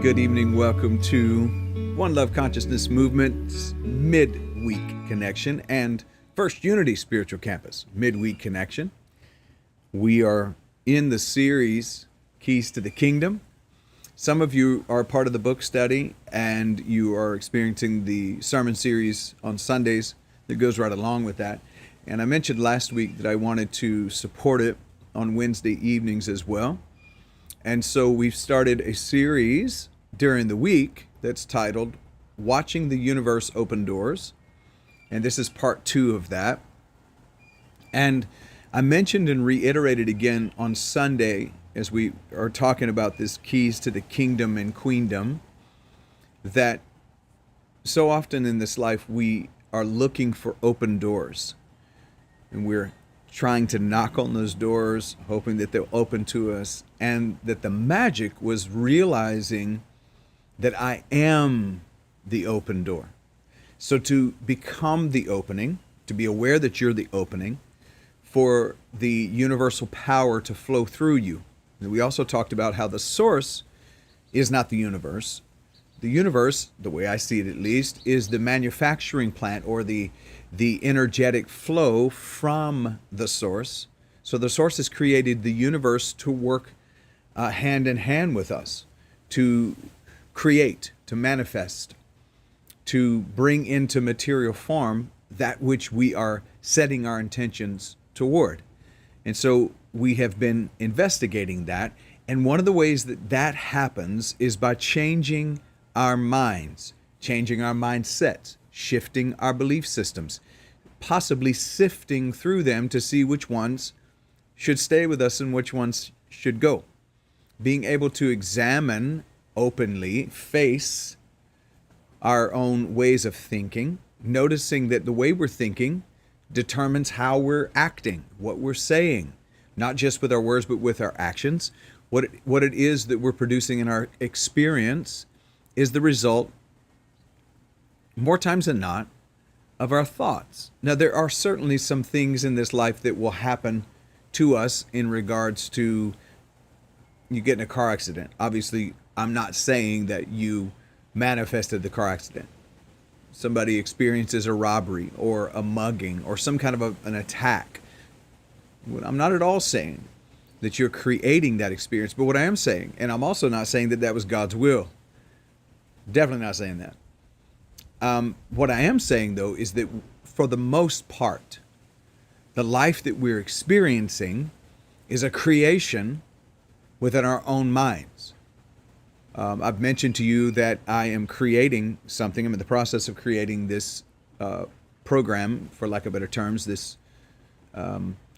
Good evening. Welcome to One Love Consciousness Movement's Midweek Connection and First Unity Spiritual Campus Midweek Connection. We are in the series Keys to the Kingdom. Some of you are part of the book study and you are experiencing the sermon series on Sundays that goes right along with that. And I mentioned last week that I wanted to support it on Wednesday evenings as well. And so we've started a series during the week that's titled Watching the Universe Open Doors. And this is part 2 of that. And I mentioned and reiterated again on Sunday as we are talking about this keys to the kingdom and queendom that so often in this life we are looking for open doors. And we're trying to knock on those doors, hoping that they'll open to us, and that the magic was realizing that I am the open door. So to become the opening, to be aware that you're the opening, for the universal power to flow through you. And we also talked about how the source is not the universe. The universe, the way I see it at least, is the manufacturing plant or the energetic flow from the source. So the source has created the universe to work hand in hand with us, to create, to manifest, to bring into material form that which we are setting our intentions toward. And so we have been investigating that. And one of the ways that that happens is by changing our minds, changing our mindsets, shifting our belief systems, possibly sifting through them to see which ones should stay with us and which ones should go. Being able to examine openly, face our own ways of thinking, noticing that the way we're thinking determines how we're acting, what we're saying, not just with our words, but with our actions. What it is that we're producing in our experience is the result, more times than not, of our thoughts. Now, there are certainly some things in this life that will happen to us in regards to you get in a car accident. Obviously, I'm not saying that you manifested the car accident. Somebody experiences a robbery or a mugging or some kind of an attack. I'm not at all saying that you're creating that experience, but what I am saying, and I'm also not saying that that was God's will. Definitely not saying that. What I am saying, though, is that for the most part, the life that we're experiencing is a creation within our own minds. I've mentioned to you that I am creating something. I'm in the process of creating this program, for lack of better terms, this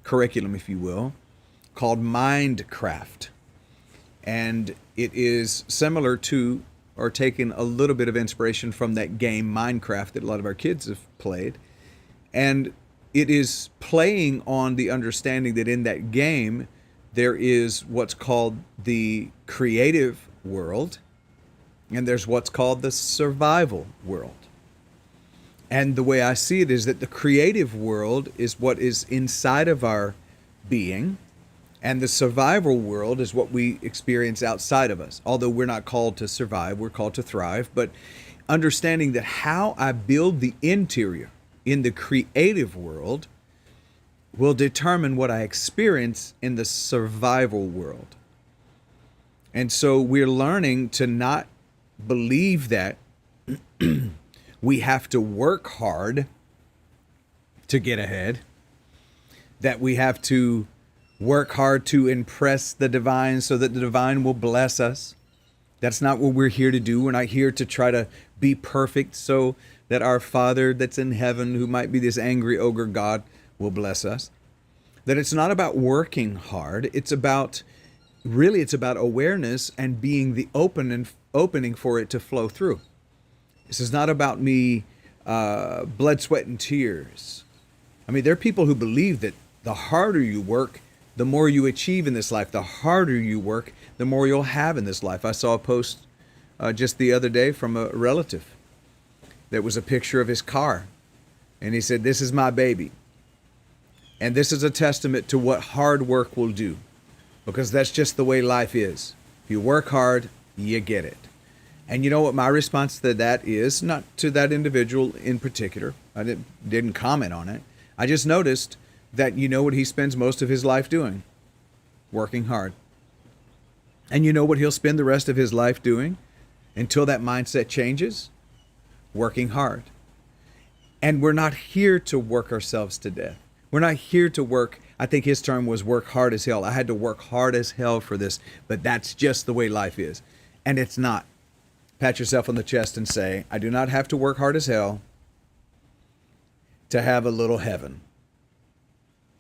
curriculum, if you will, called Mindcraft. And it is similar to or taking a little bit of inspiration from that game Minecraft that a lot of our kids have played. And it is playing on the understanding that in that game, there is what's called the creative world, and there's what's called the survival world. And the way I see it is that the creative world is what is inside of our being, and the survival world is what we experience outside of us. Although we're not called to survive, we're called to thrive. But understanding that how I build the interior in the creative world will determine what I experience in the survival world. And so we're learning to not believe that we have to work hard to get ahead, that we have to work hard to impress the divine so that the divine will bless us. That's not what we're here to do. We're not here to try to be perfect so that our Father that's in heaven, who might be this angry ogre God, will bless us. That it's not about working hard. It's about awareness and being the opening for it to flow through. This is not about me blood, sweat, and tears. I mean, there are people who believe that the harder you work, the more you achieve in this life. The harder you work, the more you'll have in this life. I saw a post just the other day from a relative that was a picture of his car. And he said, "This is my baby. And this is a testament to what hard work will do. Because that's just the way life is. If you work hard, you get it. And you know what my response to that is? Not to that individual in particular. I didn't comment on it. I just noticed that you know what he spends most of his life doing? Working hard. And you know what he'll spend the rest of his life doing until that mindset changes? Working hard. And we're not here to work ourselves to death. We're not here to work. I think his term was work hard as hell. I had to work hard as hell for this, but that's just the way life is. And it's not. Pat yourself on the chest and say, I do not have to work hard as hell to have a little heaven.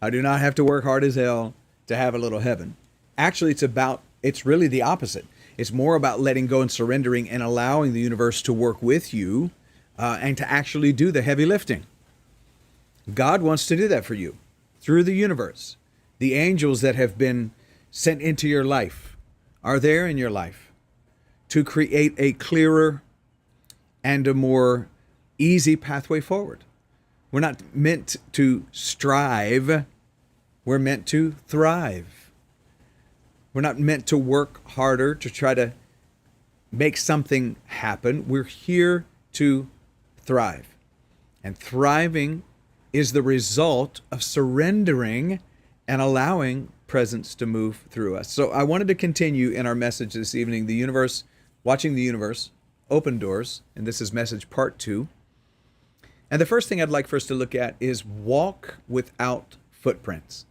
I do not have to work hard as hell to have a little heaven. Actually, it's really the opposite. It's more about letting go and surrendering and allowing the universe to work with you and to actually do the heavy lifting. God wants to do that for you through the universe. The angels that have been sent into your life are there in your life to create a clearer and a more easy pathway forward. We're not meant to strive. We're meant to thrive. We're not meant to work harder to try to make something happen. We're here to thrive. And thriving is the result of surrendering and allowing presence to move through us. So I wanted to continue in our message this evening, the universe, watching the universe, open doors, and this is message part 2. And the first thing I'd like for us to look at is walk without footprints.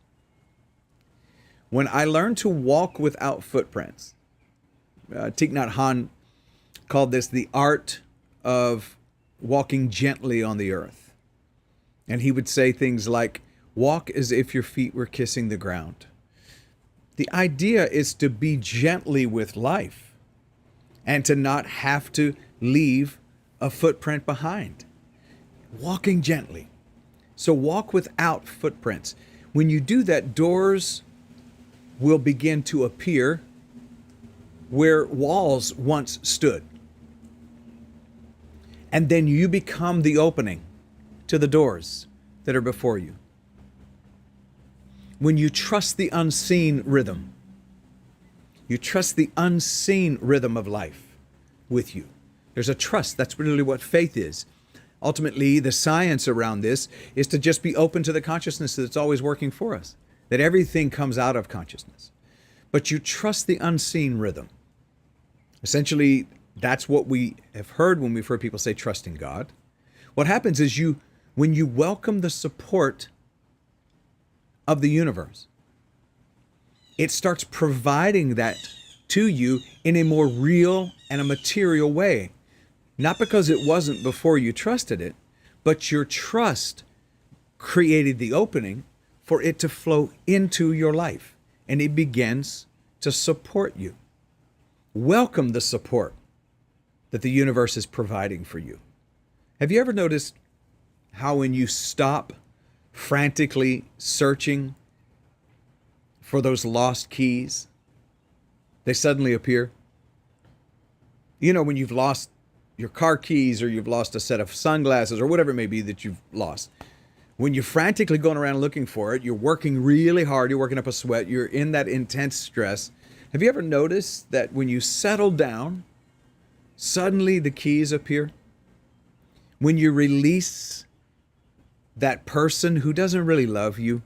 When I learned to walk without footprints, Thich Nhat Hanh called this the art of walking gently on the earth. And he would say things like, walk as if your feet were kissing the ground. The idea is to be gently with life and to not have to leave a footprint behind. Walking gently. So walk without footprints. When you do that, doors will begin to appear where walls once stood. And then you become the opening to the doors that are before you. When you trust the unseen rhythm, you trust the unseen rhythm of life with you. There's a trust. That's really what faith is. Ultimately, the science around this is to just be open to the consciousness that's always working for us, that everything comes out of consciousness. But you trust the unseen rhythm. Essentially, that's what we have heard when we've heard people say trust in God. What happens is when you welcome the support of the universe, it starts providing that to you in a more real and a material way. Not because it wasn't before you trusted it, but your trust created the opening for it to flow into your life, and it begins to support you. Welcome the support that the universe is providing for you. Have you ever noticed how when you stop frantically searching for those lost keys, they suddenly appear? You know, when you've lost your car keys or you've lost a set of sunglasses or whatever it may be that you've lost. When you're frantically going around looking for it, you're working really hard, you're working up a sweat, you're in that intense stress. Have you ever noticed that when you settle down, suddenly the keys appear? When you release that person who doesn't really love you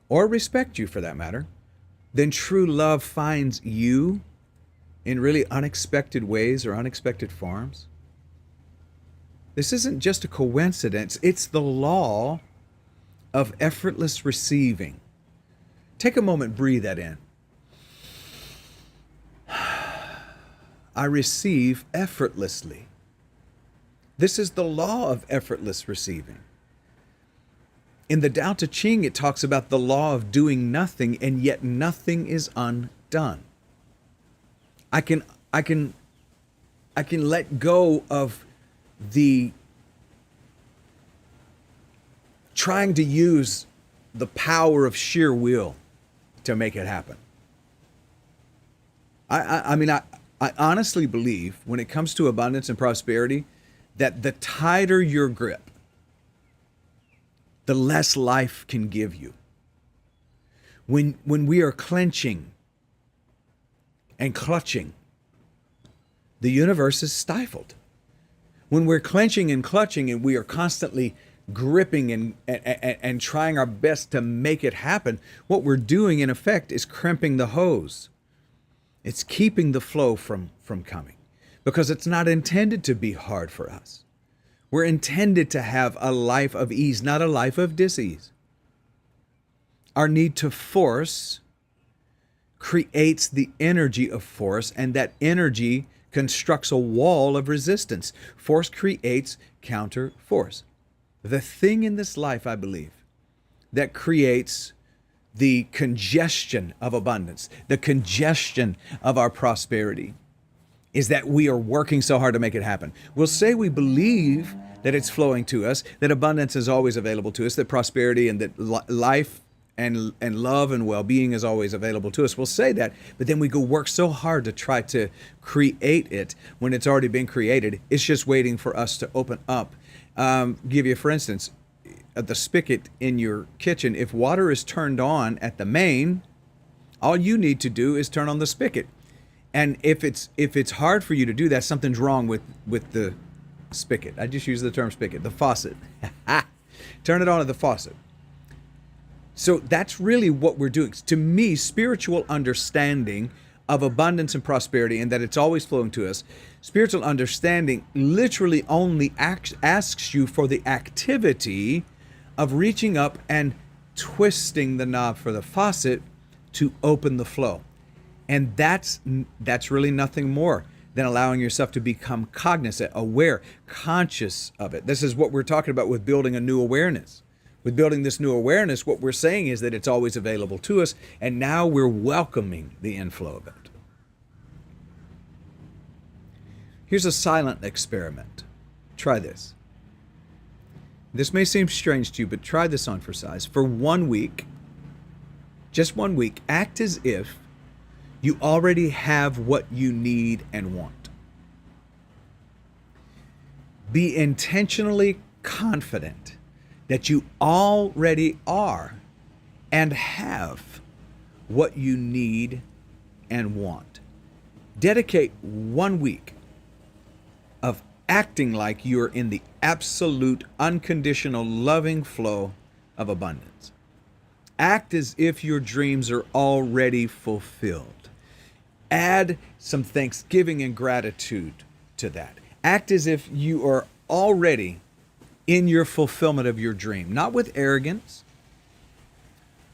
or respect you for that matter, then true love finds you in really unexpected ways or unexpected forms. This isn't just a coincidence, it's the law of effortless receiving. Take a moment, breathe that in. I receive effortlessly. This is the law of effortless receiving. In the Tao Te Ching, it talks about the law of doing nothing, and yet nothing is undone. I can let go of the trying to use the power of sheer will to make it happen. I honestly believe when it comes to abundance and prosperity that the tighter your grip, the less life can give you. When we are clenching and clutching, the universe is stifled. When we're clenching and clutching and we are constantly gripping and trying our best to make it happen, what we're doing in effect is crimping the hose. It's keeping the flow from coming, because it's not intended to be hard for us. We're intended to have a life of ease, not a life of dis-ease. Our need to force creates the energy of force, and that energy constructs a wall of resistance. Force creates counter force. The thing in this life, I believe, that creates the congestion of abundance, the congestion of our prosperity, is that we are working so hard to make it happen. We'll say we believe that it's flowing to us, that abundance is always available to us, that prosperity and that life and love and well-being is always available to us. We'll say that, but then we go work so hard to try to create it when it's already been created. It's just waiting for us to open up. Give you, for instance, the spigot in your kitchen. If water is turned on at the main, all you need to do is turn on the spigot. And if it's hard for you to do that, something's wrong with the spigot. I just use the term spigot, the faucet. Turn it on at the faucet. So that's really what we're doing. To me, spiritual understanding of abundance and prosperity, and that it's always flowing to us, spiritual understanding literally only asks you for the activity of reaching up and twisting the knob for the faucet to open the flow. And that's really nothing more than allowing yourself to become cognizant, aware, conscious of it. This is what we're talking about with building a new awareness. With building this new awareness, what we're saying is that it's always available to us, and now we're welcoming the inflow of it. Here's a silent experiment. Try this. This may seem strange to you, but try this on for size. For 1 week, just 1 week, act as if you already have what you need and want. Be intentionally confident that you already are and have what you need and want. Dedicate 1 week of acting like you're in the absolute, unconditional, loving flow of abundance. Act as if your dreams are already fulfilled. Add some thanksgiving and gratitude to that. Act as if you are already in your fulfillment of your dream, not with arrogance,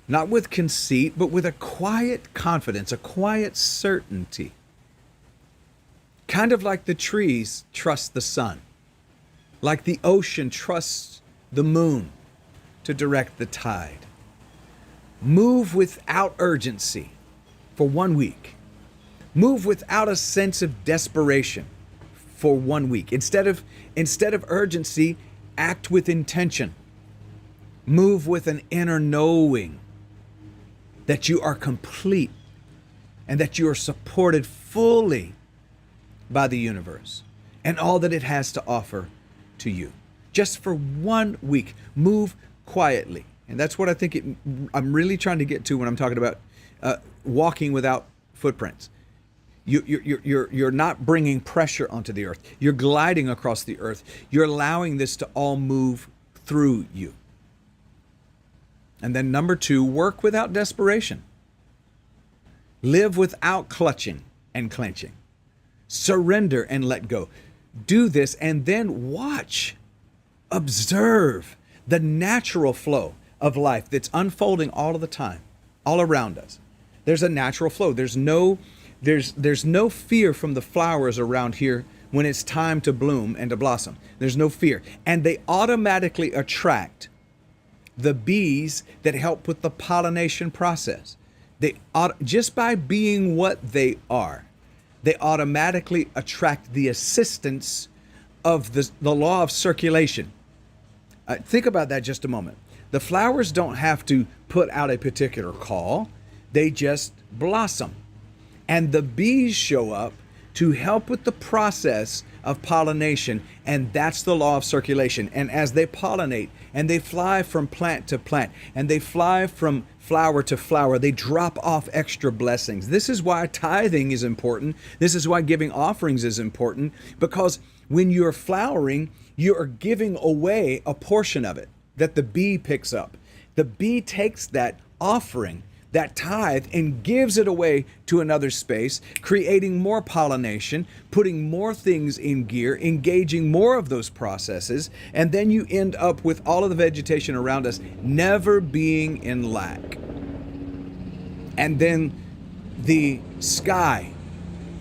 not with conceit, but with a quiet confidence, a quiet certainty. Kind of like the trees trust the sun, like the ocean trusts the moon to direct the tide. Move without urgency for 1 week. Move without a sense of desperation for 1 week. Instead of urgency, act with intention. Move with an inner knowing that you are complete and that you are supported fully by the universe and all that it has to offer to you. Just for 1 week, move quietly. And that's what I think I'm really trying to get to when I'm talking about walking without footprints. You're not bringing pressure onto the earth. You're gliding across the earth. You're allowing this to all move through you. And then number 2, work without desperation. Live without clutching and clenching. Surrender and let go. Do this and then watch, observe the natural flow of life that's unfolding all of the time, all around us. There's a natural flow. There's no fear from the flowers around here when it's time to bloom and to blossom. There's no fear. And they automatically attract the bees that help with the pollination process. Just by being what they are, they automatically attract the assistance of the law of circulation. Think about that just a moment. The flowers don't have to put out a particular call. They just blossom. And the bees show up to help with the process of pollination, and that's the law of circulation. And as they pollinate and they fly from plant to plant and they fly from flower to flower, they drop off extra blessings. This is why tithing is important. This is why giving offerings is important, because when you're flowering, you are giving away a portion of it that the bee picks up. The bee takes that offering, that tithe, and gives it away to another space, creating more pollination, putting more things in gear, engaging more of those processes, and then you end up with all of the vegetation around us never being in lack. And then the sky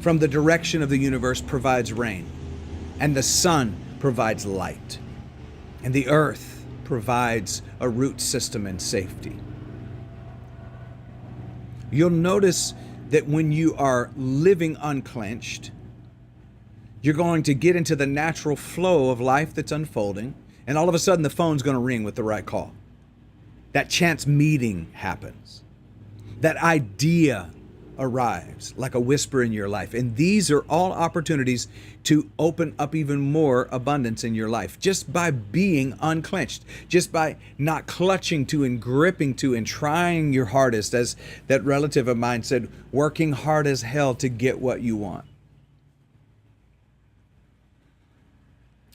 from the direction of the universe provides rain, and the sun provides light, and the earth provides a root system and safety. You'll notice that when you are living unclenched, you're going to get into the natural flow of life that's unfolding, and all of a sudden the phone's going to ring with the right call. That chance meeting happens. That idea arrives like a whisper in your life. And these are all opportunities to open up even more abundance in your life just by being unclenched, just by not clutching to and gripping to and trying your hardest, as that relative of mine said, working hard as hell to get what you want.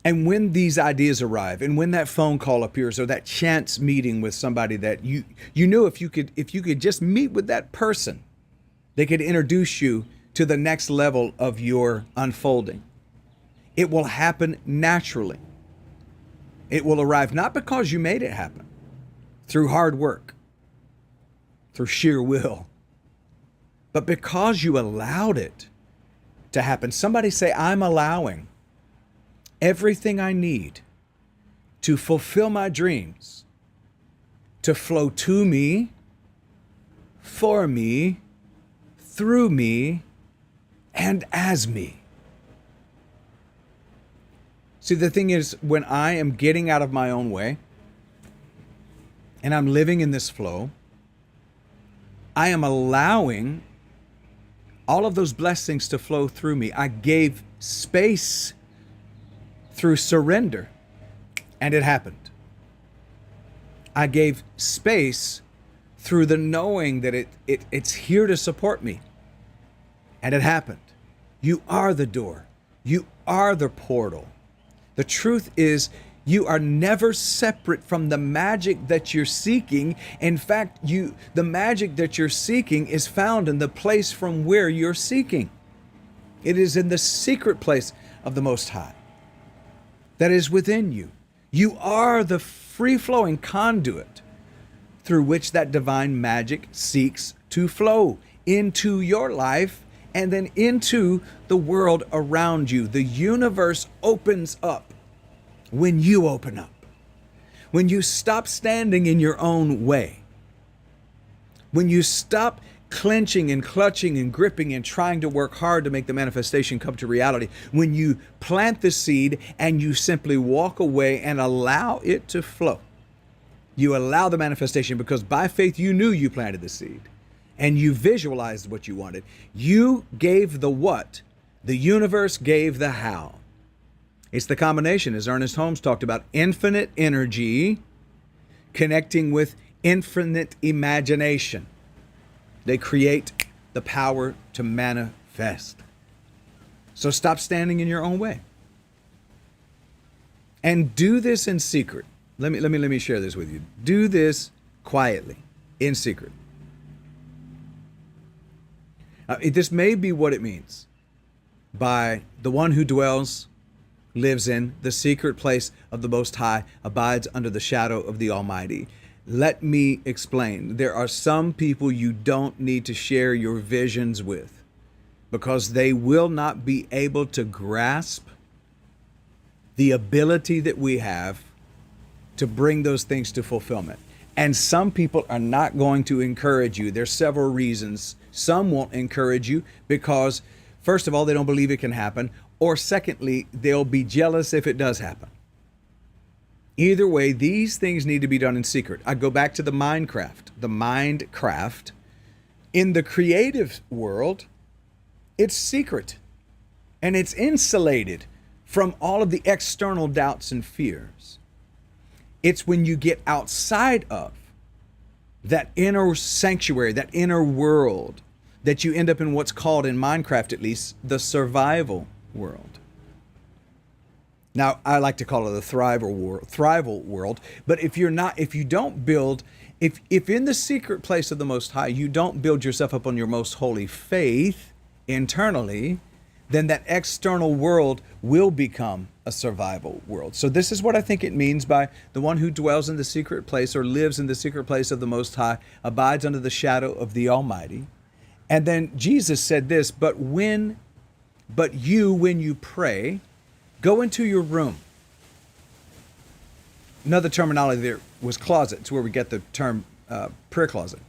And when these ideas arrive, and when that phone call appears, or that chance meeting with somebody that you knew if you could just meet with that person, they could introduce you to the next level of your unfolding. It will happen naturally. It will arrive not because you made it happen, through hard work, through sheer will, but because you allowed it to happen. Somebody say, I'm allowing everything I need to fulfill my dreams to flow to me, for me, through me, and as me. See, the thing is, when I am getting out of my own way and I'm living in this flow, I am allowing all of those blessings to flow through me. I gave space through surrender, and it happened. I gave space through the knowing that it's here to support me. And it happened. You are the door. You are the portal. The truth is, you are never separate from the magic that you're seeking. In fact, the magic that you're seeking is found in the place from where you're seeking. It is in the secret place of the Most High that is within you. You are the free-flowing conduit through which that divine magic seeks to flow into your life and then into the world around you. The universe opens up when you open up. When you stop standing in your own way. When you stop clenching and clutching and gripping and trying to work hard to make the manifestation come to reality. When you plant the seed and you simply walk away and allow it to flow. You allow the manifestation because by faith you knew you planted the seed and you visualized what you wanted. You gave the what, the universe gave the how. It's the combination, as Ernest Holmes talked about, infinite energy connecting with infinite imagination. They create the power to manifest. So stop standing in your own way. And do this in secret. Let me share this with you. Do this quietly, in secret. This may be what it means by the one who dwells, lives in the secret place of the Most High, abides under the shadow of the Almighty. Let me explain. There are some people you don't need to share your visions with because they will not be able to grasp the ability that we have to bring those things to fulfillment. And some people are not going to encourage you. There's several reasons. Some won't encourage you because, first of all, they don't believe it can happen. Or secondly, they'll be jealous if it does happen. Either way, these things need to be done in secret. I go back to the mind craft. The mind craft. In the creative world, it's secret. And it's insulated from all of the external doubts and fears. It's when you get outside of that inner sanctuary, that inner world, that you end up in what's called, in Minecraft at least, the survival world. Now, I like to call it the thrival world, but if you don't build, if in the secret place of the Most High, you don't build yourself up on your most holy faith internally, then that external world will become a survival world. So this is what I think it means by the one who dwells in the secret place or lives in the secret place of the Most High, abides under the shadow of the Almighty. And then Jesus said this, but when you pray, go into your room. Another terminology there was closet. It's where we get the term prayer closet.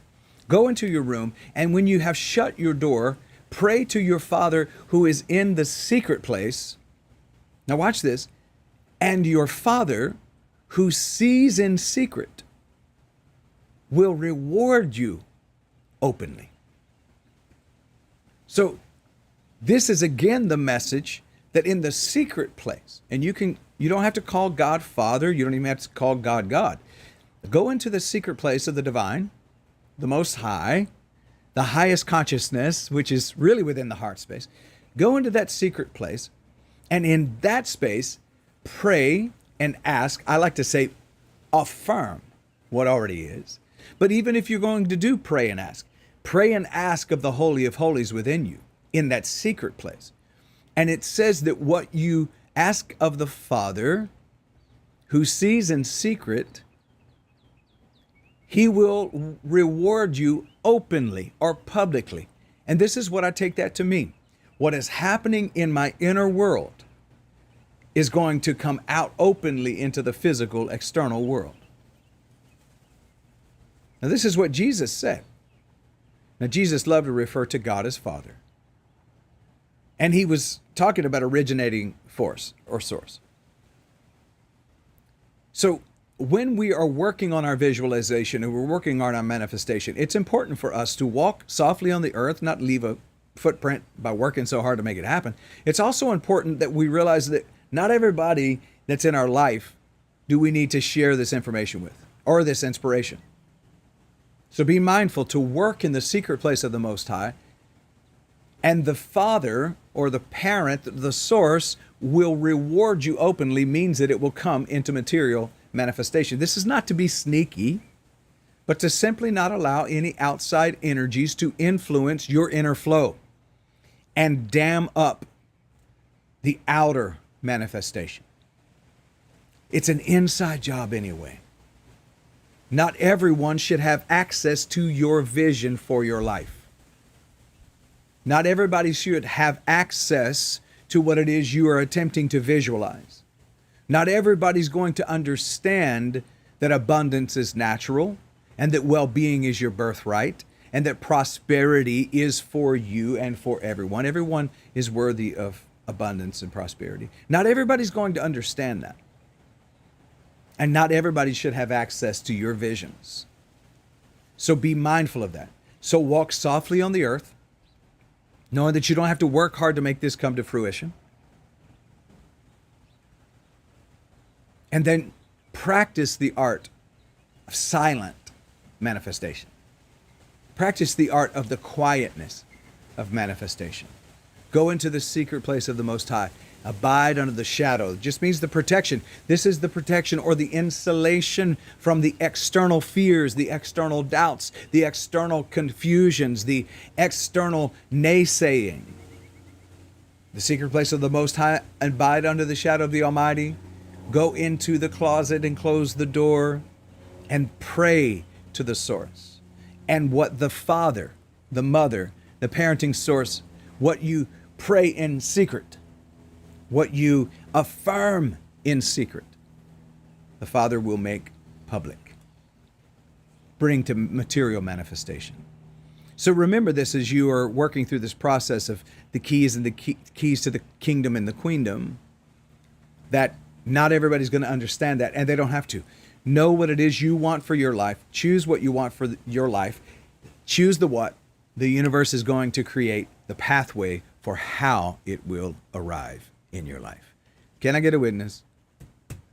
Go into your room, and when you have shut your door, pray to your Father who is in the secret place. Now watch this. And your Father who sees in secret will reward you openly. So this is again the message that in the secret place, and you don't have to call God Father, you don't even have to call God God. Go into the secret place of the divine, the Most High, the highest consciousness, which is really within the heart space. Go into that secret place, and in that space, pray and ask. I like to say, affirm what already is. But even if you're going to do pray and ask of the Holy of Holies within you, in that secret place. And it says that what you ask of the Father, who sees in secret, He will reward you openly or publicly. And this is what I take that to mean. What is happening in my inner world is going to come out openly into the physical, external world. Now, this is what Jesus said. Now, Jesus loved to refer to God as Father. And he was talking about originating force or source. So when we are working on our visualization and we're working on our manifestation, it's important for us to walk softly on the earth, not leave a footprint by working so hard to make it happen. It's also important that we realize that not everybody that's in our life do we need to share this information with or this inspiration. So be mindful to work in the secret place of the Most High, and the Father or the parent, the source, will reward you openly, means that it will come into material manifestation. This is not to be sneaky, but to simply not allow any outside energies to influence your inner flow and dam up the outer manifestation. It's an inside job anyway. Not everyone should have access to your vision for your life. Not everybody should have access to what it is you are attempting to visualize. Not everybody's going to understand that abundance is natural and that well-being is your birthright and that prosperity is for you and for everyone. Everyone is worthy of abundance and prosperity. Not everybody's going to understand that. And not everybody should have access to your visions. So be mindful of that. So walk softly on the earth, knowing that you don't have to work hard to make this come to fruition. And then practice the art of silent manifestation. Practice the art of the quietness of manifestation. Go into the secret place of the Most High. Abide under the shadow. It just means the protection. This is the protection or the insulation from the external fears, the external doubts, the external confusions, the external naysaying. The secret place of the Most High, abide under the shadow of the Almighty. Go into the closet and close the door and pray to the source. And what the Father, the Mother, the parenting source, what you pray in secret, what you affirm in secret, the Father will make public, bring to material manifestation. So remember this as you are working through this process of the keys and the keys to the kingdom and the queendom, that not everybody's going to understand that, and they don't have to. Know what it is you want for your life. Choose what you want for your life. Choose the what. The universe is going to create the pathway for how it will arrive in your life. Can I get a witness?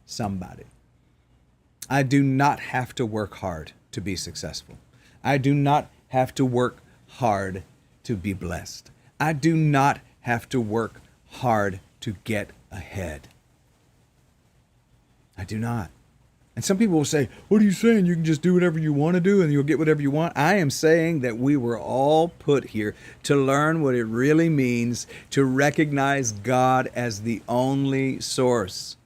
Somebody. I do not have to work hard to be successful. I do not have to work hard to be blessed. I do not have to work hard to get ahead. I do not. And some people will say, what are you saying? You can just do whatever you want to do and you'll get whatever you want. I am saying that we were all put here to learn what it really means to recognize God as the only source.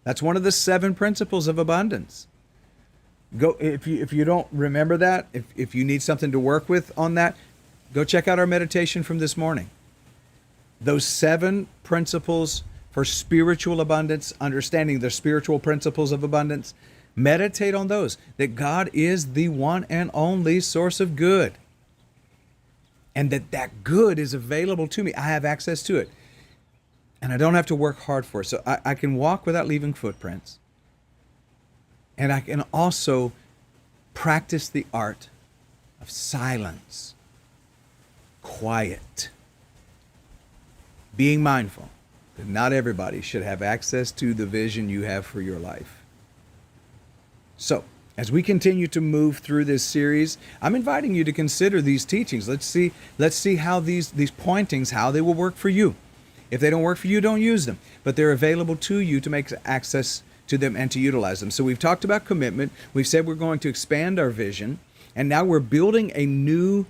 That's one of the 7 principles of abundance. Go if you don't remember that, if you need something to work with on that, go check out our meditation from this morning. Those 7 principles for spiritual abundance, understanding the spiritual principles of abundance, meditate on those, that God is the one and only source of good. And that good is available to me. I have access to it. And I don't have to work hard for it. So I can walk without leaving footprints. And I can also practice the art of silence, quiet, being mindful that not everybody should have access to the vision you have for your life. So, as we continue to move through this series, I'm inviting you to consider these teachings. Let's see how these pointings, how they will work for you. If they don't work for you, don't use them. But they're available to you to make access to them and to utilize them. So we've talked about commitment. We've said we're going to expand our vision. And now we're building a new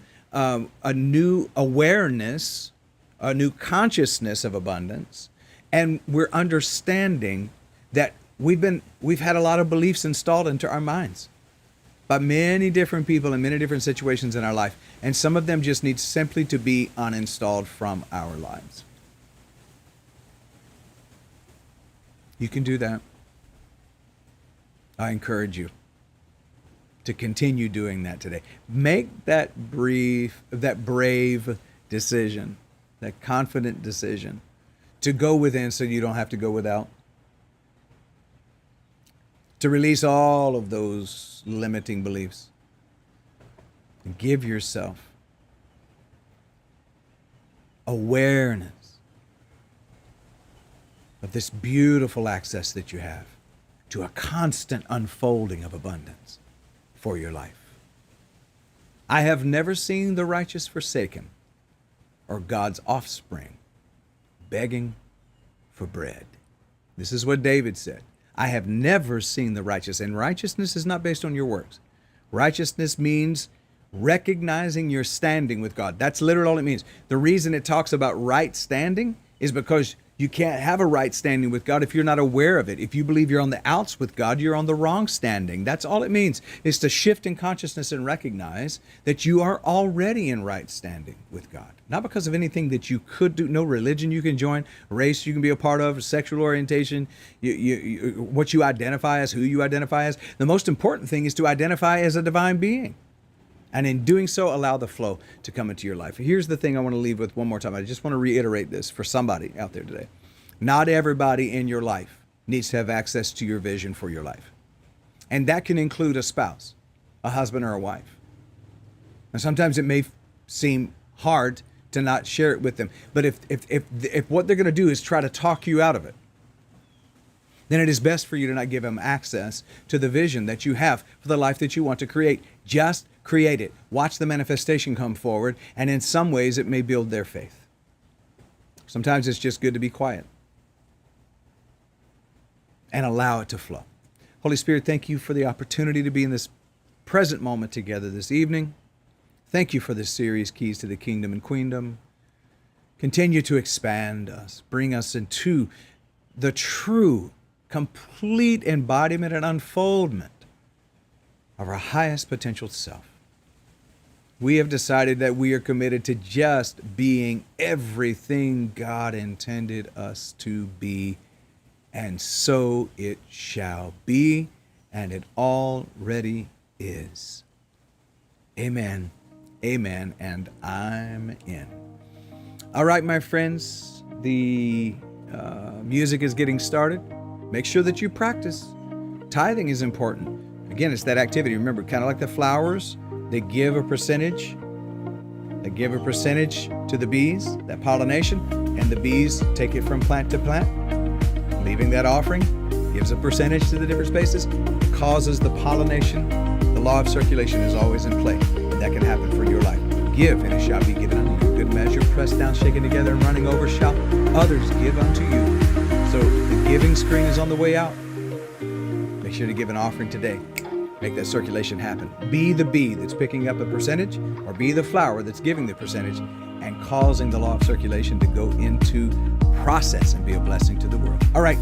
awareness, a new consciousness of abundance. And we're understanding that we've had a lot of beliefs installed into our minds by many different people in many different situations in our life. And some of them just need simply to be uninstalled from our lives. You can do that. I encourage you to continue doing that today. Make that brave decision, that confident decision to go within so you don't have to go without. To release all of those limiting beliefs. And give yourself awareness of this beautiful access that you have to a constant unfolding of abundance for your life. I have never seen the righteous forsaken or God's offspring begging for bread. This is what David said. I have never seen the righteous, and righteousness is not based on your works. Righteousness means recognizing your standing with God. That's literally all it means. The reason it talks about right standing is because you can't have a right standing with God if you're not aware of it. If you believe you're on the outs with God, you're on the wrong standing. That's all it means, is to shift in consciousness and recognize that you are already in right standing with God. Not because of anything that you could do, no religion you can join, race you can be a part of, sexual orientation, what you identify as, who you identify as. The most important thing is to identify as a divine being. And in doing so, allow the flow to come into your life. Here's the thing I want to leave with one more time. I just want to reiterate this for somebody out there today. Not everybody in your life needs to have access to your vision for your life. And that can include a spouse, a husband or a wife. And sometimes it may seem hard to not share it with them. But if what they're going to do is try to talk you out of it, then it is best for you to not give them access to the vision that you have for the life that you want to create. Just create it. Watch the manifestation come forward, and in some ways it may build their faith. Sometimes it's just good to be quiet and allow it to flow. Holy Spirit, thank you for the opportunity to be in this present moment together this evening. Thank you for this series, Keys to the Kingdom and Queendom. Continue to expand us, bring us into the true, complete embodiment and unfoldment of our highest potential self. We have decided that we are committed to just being everything God intended us to be, and so it shall be, and it already is. Amen, amen, and I'm in. All right, my friends, the music is getting started. Make sure that you practice. Tithing is important. Again, it's that activity. Remember, kind of like the flowers, they give a percentage. They give a percentage to the bees, that pollination, and the bees take it from plant to plant. leaving that offering gives a percentage to the different spaces, causes the pollination. The law of circulation is always in play. That can happen for your life. Give, and it shall be given unto you. Good measure, pressed down, shaken together, and running over, shall others give unto you. So the giving screen is on the way out. Make sure to give an offering today. Make that circulation happen. Be the bee that's picking up a percentage, or be the flower that's giving the percentage and causing the law of circulation to go into process and be a blessing to the world. All right,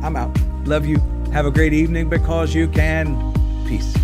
I'm out. Love you. Have a great evening because you can. Peace.